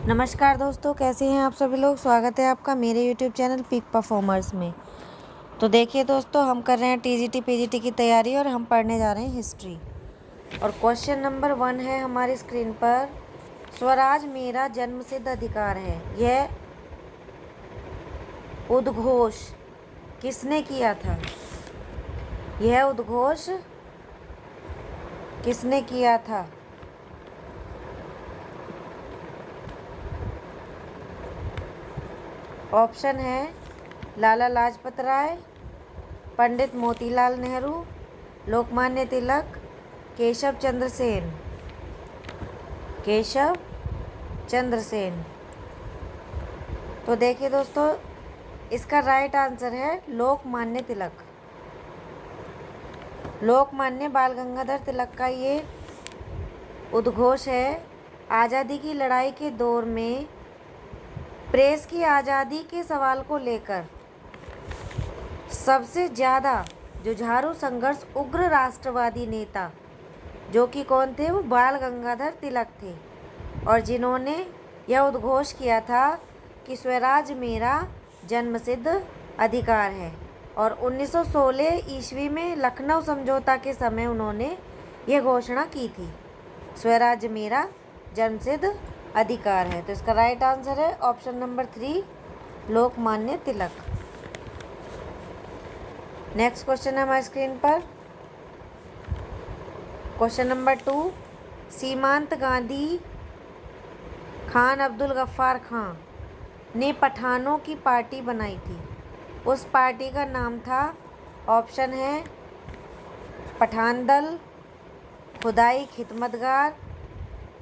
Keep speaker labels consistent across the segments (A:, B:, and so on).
A: नमस्कार दोस्तों, कैसे हैं आप सभी लोग। स्वागत है आपका मेरे यूट्यूब चैनल पीक परफॉर्मर्स में। तो देखिए दोस्तों, हम कर रहे हैं टीजीटी पीजीटी की तैयारी और हम पढ़ने जा रहे हैं हिस्ट्री। और क्वेश्चन नंबर 1 है हमारी स्क्रीन पर, स्वराज मेरा जन्मसिद्ध अधिकार है, यह उद्घोष किसने किया था। यह उद्घोष किसने किया था। ऑप्शन है लाला लाजपत राय, पंडित मोतीलाल नेहरू, लोकमान्य तिलक, केशव चंद्र सेन। केशव चंद्र सेन। तो देखिए दोस्तों, इसका राइट आंसर है लोकमान्य तिलक। लोकमान्य बाल गंगाधर तिलक का ये उद्घोष है। आज़ादी की लड़ाई के दौर में प्रेस की आज़ादी के सवाल को लेकर सबसे ज़्यादा जुझारू संघर्ष उग्र राष्ट्रवादी नेता जो कि कौन थे, वो बाल गंगाधर तिलक थे, और जिन्होंने यह उद्घोष किया था कि स्वराज मेरा जन्मसिद्ध अधिकार है। और 1916 ईस्वी में लखनऊ समझौता के समय उन्होंने यह घोषणा की थी, स्वराज मेरा जन्मसिद्ध अधिकार है। तो इसका राइट आंसर है option number 3, Lokmanya Tilak. Next question है हमारी स्क्रीन पर, क्वेश्चन नंबर 2, सीमांत गांधी खान अब्दुल गफ्फार खां ने पठानों की पार्टी बनाई थी, उस पार्टी का नाम था। ऑप्शन है पठान दल, खुदाई खिदमतगार,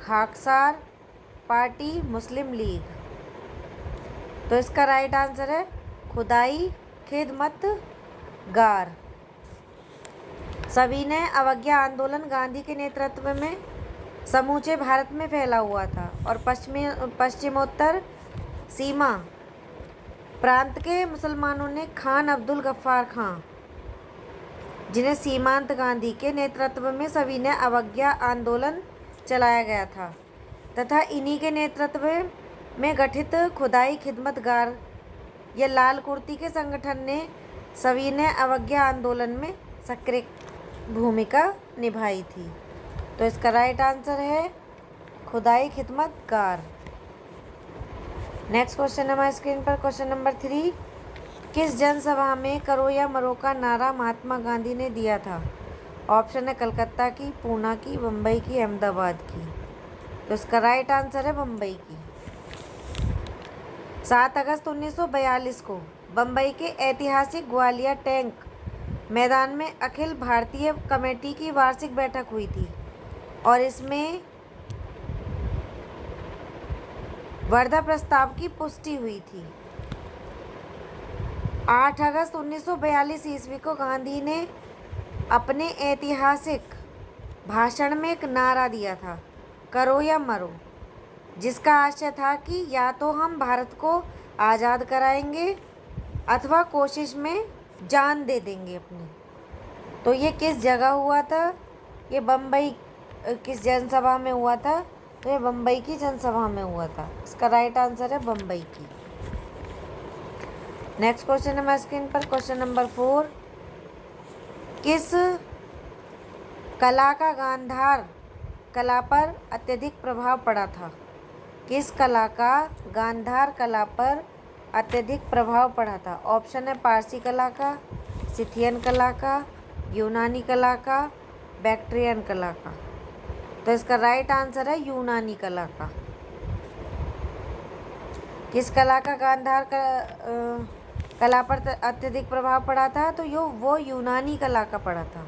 A: खाकसार पार्टी, मुस्लिम लीग। तो इसका राइट आंसर है खुदाई खिदमतगार। सविनय अवज्ञा आंदोलन गांधी के नेतृत्व में समूचे भारत में फैला हुआ था और पश्चिमोत्तर सीमा प्रांत के मुसलमानों ने खान अब्दुल गफ्फार खां, जिन्हें सीमांत गांधी के नेतृत्व में सविनय अवज्ञा आंदोलन चलाया गया था, तथा इन्हीं के नेतृत्व में गठित खुदाई खिदमतगार या लाल कुर्ती के संगठन ने सविनय अवज्ञा आंदोलन में सक्रिय भूमिका निभाई थी। तो इसका राइट आंसर है खुदाई खिदमतगार। नेक्स्ट क्वेश्चन हमारी स्क्रीन पर, क्वेश्चन नंबर 3, किस जनसभा में करो या मरो का नारा महात्मा गांधी ने दिया था। ऑप्शन है कलकत्ता की, पूना की, बम्बई की, अहमदाबाद की। तो इसका राइट आंसर है बम्बई की। 7 अगस्त 1942 को बम्बई के ऐतिहासिक ग्वालियर टैंक मैदान में अखिल भारतीय कमेटी की वार्षिक बैठक हुई थी और इसमें वर्धा प्रस्ताव की पुष्टि हुई थी। 8 अगस्त 1942 ईस्वी को गांधी ने अपने ऐतिहासिक भाषण में एक नारा दिया था, करो या मरो, जिसका आशय था कि या तो हम भारत को आज़ाद कराएंगे अथवा कोशिश में जान दे देंगे अपनी। तो ये किस जगह हुआ था, ये बम्बई किस जनसभा में हुआ था, तो ये बम्बई की जनसभा में हुआ था। इसका राइट आंसर है बम्बई की। नेक्स्ट क्वेश्चन है हमारे स्क्रीन पर, क्वेश्चन नंबर 4, किस कला का गांधार कला पर अत्यधिक प्रभाव पड़ा था। किस कला का गांधार कला पर अत्यधिक प्रभाव पड़ा था। ऑप्शन है पारसी कला का, सिथियन कला का, यूनानी कला का, बैक्ट्रियन कला का। तो इसका राइट आंसर है यूनानी कला का। किस कला का गांधार कला पर अत्यधिक प्रभाव पड़ा था, तो वो यूनानी कला का पड़ा था।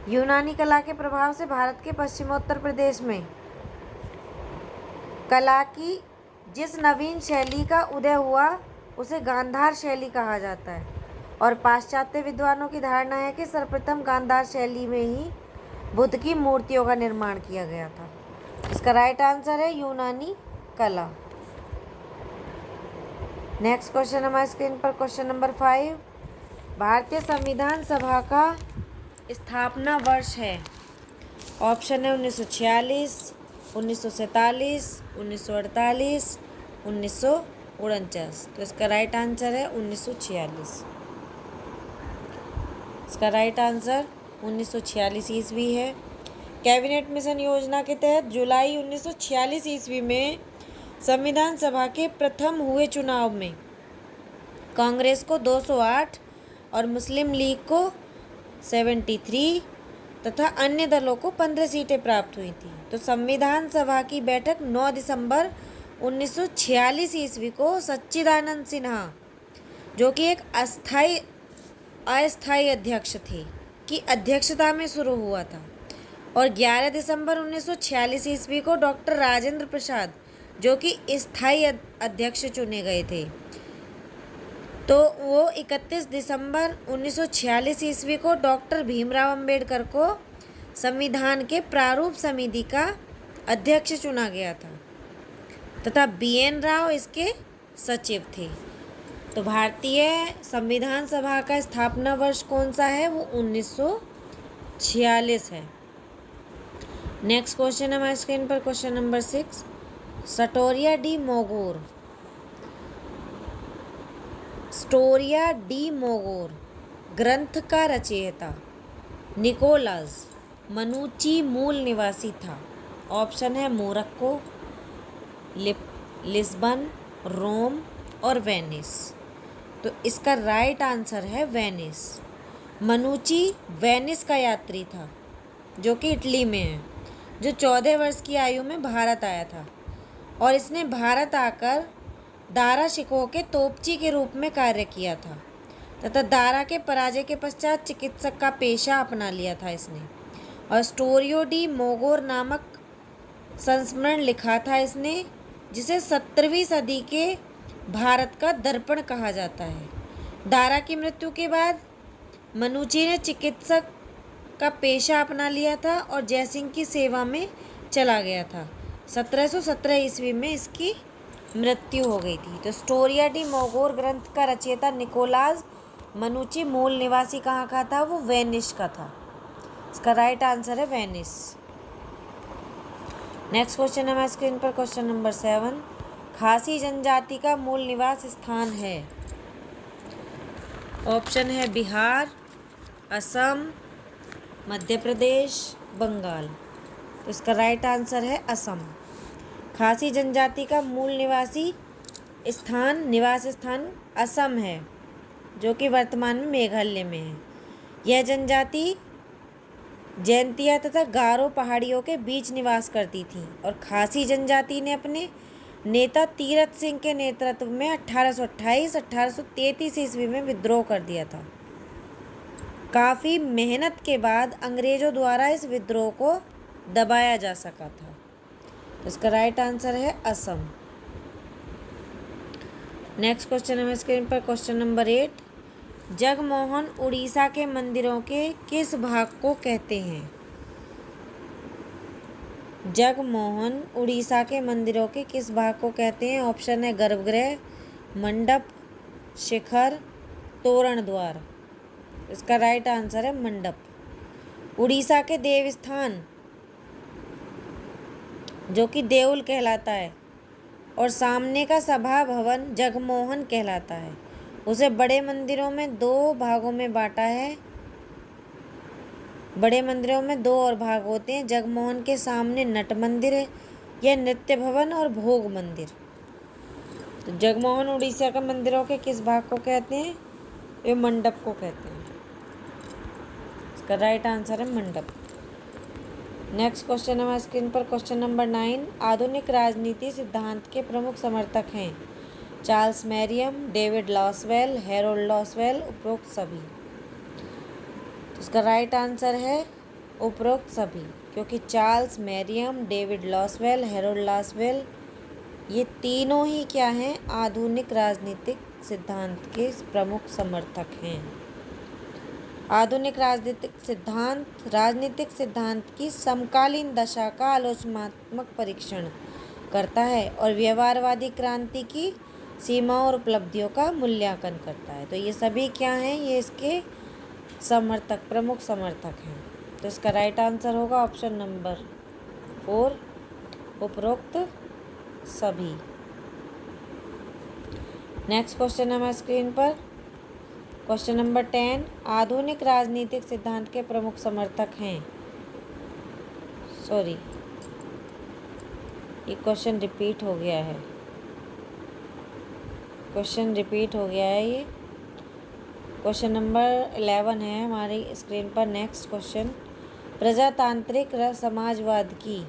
A: यूनानी कला के प्रभाव से भारत के पश्चिमोत्तर प्रदेश में कला की जिस नवीन शैली का उदय हुआ उसे गांधार शैली कहा जाता है, और पाश्चात्य विद्वानों की धारणा है कि सर्वप्रथम गांधार शैली में ही बुद्ध की मूर्तियों का निर्माण किया गया था। इसका राइट आंसर है यूनानी कला। नेक्स्ट क्वेश्चन हमारे स्क्रीन पर, क्वेश्चन नंबर 5, भारतीय संविधान सभा का स्थापना वर्ष है। ऑप्शन है 1946, 1947, 1948, 1949। तो इसका राइट आंसर है 1946। इसका राइट आंसर 1946 ईस्वी है। कैबिनेट मिशन योजना के तहत जुलाई 1946 ईस्वी में संविधान सभा के प्रथम हुए चुनाव में कांग्रेस को 208 और मुस्लिम लीग को 73 तथा अन्य दलों को 15 सीटें प्राप्त हुई थी। तो संविधान सभा की बैठक 9 दिसंबर 1946 ईस्वी को सच्चिदानंद सिन्हा, जो कि एक अस्थायी अध्यक्ष थे, की अध्यक्षता में शुरू हुआ था और 11 दिसंबर 1946 ईस्वी को डॉक्टर राजेंद्र प्रसाद, जो कि स्थायी अध्यक्ष चुने गए थे। तो वो 31 दिसंबर 1946 ईस्वी को डॉक्टर भीमराव अंबेडकर को संविधान के प्रारूप समिति का अध्यक्ष चुना गया था तथा BN राव इसके सचिव थे। तो भारतीय संविधान सभा का स्थापना वर्ष कौन सा है? वो 1946 है। नेक्स्ट क्वेश्चन है हमारे स्क्रीन पर, क्वेश्चन नंबर 6। स्टोरिया डी मोगोर ग्रंथ का रचयिता निकोलस मनुची मूल निवासी था। ऑप्शन है मोरक्को, लिस्बन, रोम और वेनिस। तो इसका राइट आंसर है वेनिस। मनुची वेनिस का यात्री था, जो कि इटली में है, जो 14 वर्ष की आयु में भारत आया था और इसने भारत आकर दारा शिकोह के तोपची के रूप में कार्य किया था तथा दारा के पराजय के पश्चात चिकित्सक का पेशा अपना लिया था इसने। और स्टोरियो डी मोगोर नामक संस्मरण लिखा था इसने, जिसे 17वीं सदी के भारत का दर्पण कहा जाता है। दारा की मृत्यु के बाद मनुची ने चिकित्सक का पेशा अपना लिया था और जयसिंह की सेवा में चला गया था। 1717 ईस्वी में इसकी मृत्यु हो गई थी। तो स्टोरिया डी मोगोर ग्रंथ का रचयिता निकोलास मनुची मूल निवासी कहाँ का था? वो वेनिस का था। इसका राइट आंसर है वेनिस। नेक्स्ट क्वेश्चन है हमारे स्क्रीन पर, क्वेश्चन नंबर 7। खासी जनजाति का मूल निवास स्थान है। ऑप्शन है बिहार, असम, मध्य प्रदेश, बंगाल। तो इसका राइट आंसर है असम। खासी जनजाति का मूल निवास स्थान असम है, जो कि वर्तमान में मेघालय में है। यह जनजाति जैंतिया तथा गारो पहाड़ियों के बीच निवास करती थी और खासी जनजाति ने अपने नेता तीरथ सिंह के नेतृत्व में 1828-1833 ईस्वी में विद्रोह कर दिया था। काफ़ी मेहनत के बाद अंग्रेजों द्वारा इस विद्रोह को दबाया जा सका था। इसका राइट आंसर है असम। नेक्स्ट क्वेश्चन है स्क्रीन पर, क्वेश्चन नंबर 8। जगमोहन उड़ीसा के मंदिरों के किस भाग को कहते हैं? जगमोहन उड़ीसा के मंदिरों के किस भाग को कहते हैं? ऑप्शन है गर्भगृह, मंडप, शिखर, तोरण द्वार। इसका राइट आंसर है मंडप। उड़ीसा के देवस्थान, जो कि देउल कहलाता है, और सामने का सभा भवन जगमोहन कहलाता है। उसे बड़े मंदिरों में 2 भागों में बांटा है। बड़े मंदिरों में 2 और भाग होते हैं। जगमोहन के सामने नट मंदिर है, यह नृत्य भवन और भोग मंदिर। तो जगमोहन उड़ीसा के मंदिरों के किस भाग को कहते हैं? ये मंडप को कहते हैं। इसका राइट आंसर है मंडप। नेक्स्ट क्वेश्चन है हमारे स्क्रीन पर, क्वेश्चन नंबर 9। आधुनिक राजनीति सिद्धांत के प्रमुख समर्थक हैं Charles Mariam, David Lasswell, Harold Lasswell, उपरोक्त सभी। तो इसका राइट आंसर है उपरोक्त सभी, क्योंकि Charles Mariam, David Lasswell, Harold Lasswell, ये तीनों ही क्या हैं? आधुनिक राजनीतिक सिद्धांत के प्रमुख समर्थक हैं। आधुनिक राजनीतिक सिद्धांत की समकालीन दशा का आलोचनात्मक परीक्षण करता है और व्यवहारवादी क्रांति की सीमाओं और उपलब्धियों का मूल्यांकन करता है। तो ये सभी क्या हैं? ये इसके प्रमुख समर्थक हैं। तो इसका राइट आंसर होगा ऑप्शन नंबर 4, उपरोक्त सभी। नेक्स्ट क्वेश्चन है हमारे स्क्रीन पर क्वेश्चन नंबर 10। आधुनिक राजनीतिक सिद्धांत के प्रमुख समर्थक हैं। सॉरी, ये क्वेश्चन रिपीट हो गया है। ये क्वेश्चन नंबर 11 है हमारी स्क्रीन पर। नेक्स्ट क्वेश्चन, प्रजातांत्रिक समाजवाद की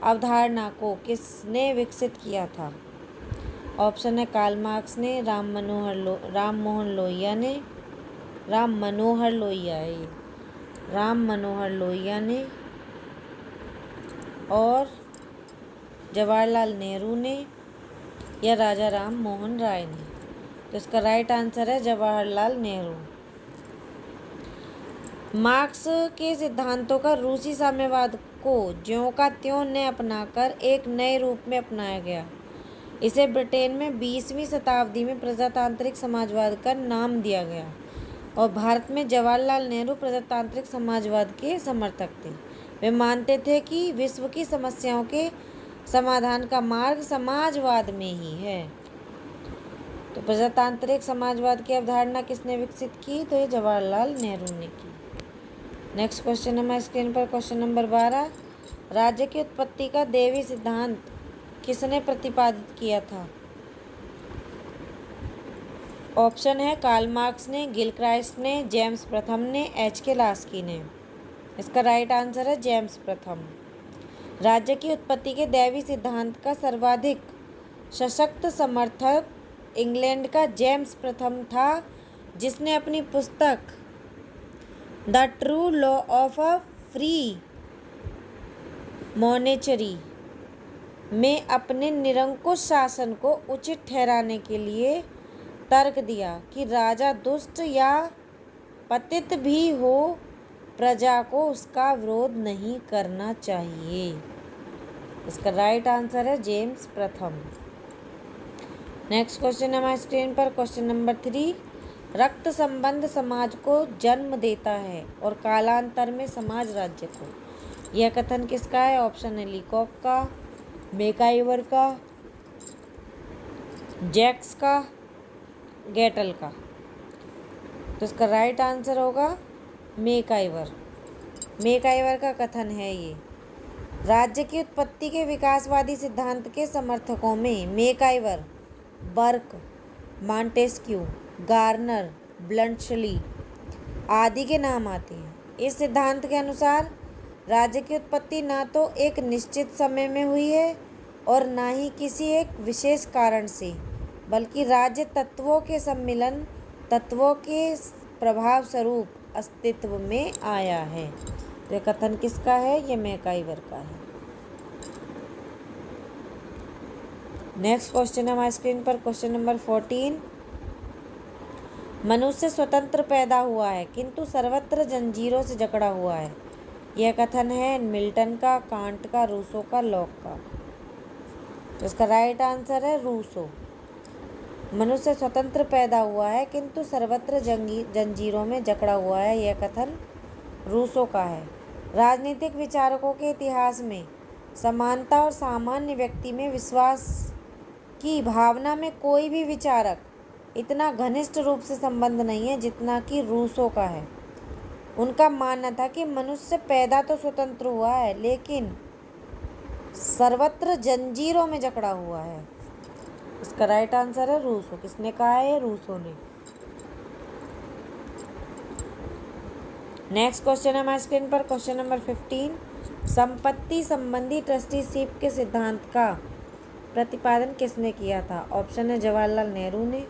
A: अवधारणा को किसने विकसित किया था? ऑप्शन है कार्ल मार्क्स ने, राम मनोहर लोहिया ने और जवाहरलाल नेहरू ने या राजा राम मोहन राय ने। तो इसका राइट आंसर है जवाहरलाल नेहरू। मार्क्स के सिद्धांतों का रूसी साम्यवाद को ज्यों का त्यों न अपनाकर एक नए रूप में अपनाया गया। इसे ब्रिटेन में 20वीं शताब्दी में प्रजातांत्रिक समाजवाद का नाम दिया गया और भारत में जवाहरलाल नेहरू प्रजातांत्रिक समाजवाद के समर्थक थे। वे मानते थे कि विश्व की समस्याओं के समाधान का मार्ग समाजवाद में ही है। तो प्रजातांत्रिक समाजवाद की अवधारणा किसने विकसित की? तो ये जवाहरलाल नेहरू ने की। नेक्स्ट क्वेश्चन है हमारे स्क्रीन पर क्वेश्चन नंबर 12। राज्य की उत्पत्ति का दैवी सिद्धांत किसने प्रतिपादित किया था? ऑप्शन है कार्ल मार्क्स ने, गिलक्राइस्ट ने, जेम्स प्रथम ने, एच.के. लास्की ने। इसका राइट आंसर है जेम्स प्रथम। राज्य की उत्पत्ति के दैवी सिद्धांत का सर्वाधिक सशक्त समर्थक इंग्लैंड का जेम्स प्रथम था, जिसने अपनी पुस्तक the true law of a free मॉनेचरी में अपने निरंकुश शासन को उचित ठहराने के लिए तर्क दिया कि राजा दुष्ट या पतित भी हो, प्रजा को उसका विरोध नहीं करना चाहिए। इसका राइट आंसर है जेम्स प्रथम। नेक्स्ट क्वेश्चन है हमारे स्क्रीन पर क्वेश्चन नंबर 3। रक्त संबंध समाज को जन्म देता है और कालांतर में समाज राज्य को। यह कथन किसका है? ऑप्शन है लीकॉक का, मैकाइवर का, जैक्स का, गेटल का। तो इसका राइट आंसर होगा मैकाइवर का कथन है ये। राज्य की उत्पत्ति के विकासवादी सिद्धांत के समर्थकों में मैकाइवर, बर्क, मॉन्टेस्क्यू, गार्नर, ब्लंटशली आदि के नाम आते हैं। इस सिद्धांत के अनुसार राज्य की उत्पत्ति ना तो एक निश्चित समय में हुई है और ना ही किसी एक विशेष कारण से, बल्कि राज्य तत्वों के सम्मिलन, तत्वों के प्रभाव स्वरूप अस्तित्व में आया है। तो यह कथन किसका है? यह मैकाइवर का है। नेक्स्ट क्वेश्चन है हमारे स्क्रीन पर क्वेश्चन नंबर 14। मनुष्य स्वतंत्र पैदा हुआ है किंतु सर्वत्र जंजीरों से जकड़ा हुआ है। यह कथन है मिल्टन का, कांट का, रूसो का, लॉक का। तो इसका राइट आंसर है रूसो। मनुष्य स्वतंत्र पैदा हुआ है किंतु सर्वत्र जंजीरों में जकड़ा हुआ है, यह कथन रूसो का है। राजनीतिक विचारकों के इतिहास में समानता और सामान्य व्यक्ति में विश्वास की भावना में कोई भी विचारक इतना घनिष्ठ रूप से संबंध नहीं है जितना कि रूसो का है। उनका मानना था कि मनुष्य पैदा तो स्वतंत्र हुआ है लेकिन सर्वत्र जंजीरों में जकड़ा हुआ है। इसका राइट आंसर है रूसो। किसने कहा है? रूसो ने। नेक्स्ट क्वेश्चन है हमारे स्क्रीन पर क्वेश्चन नंबर 15। संपत्ति संबंधी ट्रस्टीशिप के सिद्धांत का प्रतिपादन किसने किया था? ऑप्शन है जवाहरलाल नेहरू ने,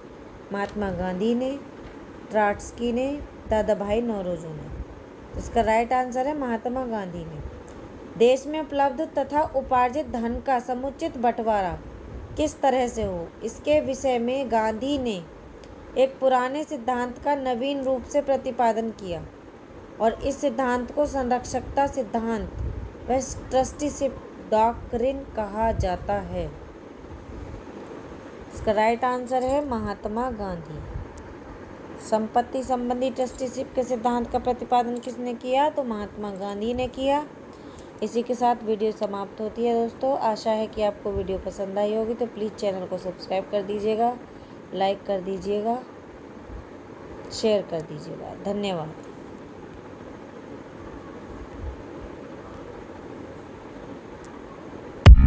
A: महात्मा गांधी ने, ट्रॉट्स्की ने, दादा भाई नौरोजी ने। इसका राइट आंसर है महात्मा गांधी ने। देश में उपलब्ध तथा उपार्जित धन का समुचित बंटवारा किस तरह से हो, इसके विषय में गांधी ने एक पुराने सिद्धांत का नवीन रूप से प्रतिपादन किया और इस सिद्धांत को संरक्षकता सिद्धांत व ट्रस्टीशिप डॉक्ट्रिन कहा जाता है। इसका राइट आंसर है महात्मा गांधी। संपत्ति संबंधी ट्रस्टीशिप के सिद्धांत का प्रतिपादन किसने किया? तो महात्मा गांधी ने किया। इसी के साथ वीडियो समाप्त होती है दोस्तों। आशा है कि आपको वीडियो पसंद आई होगी, तो प्लीज़ चैनल को सब्सक्राइब कर दीजिएगा। लाइक कर दीजिएगा, शेयर कर दीजिएगा। धन्यवाद।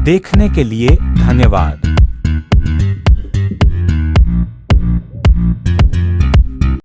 B: देखने के लिए धन्यवाद।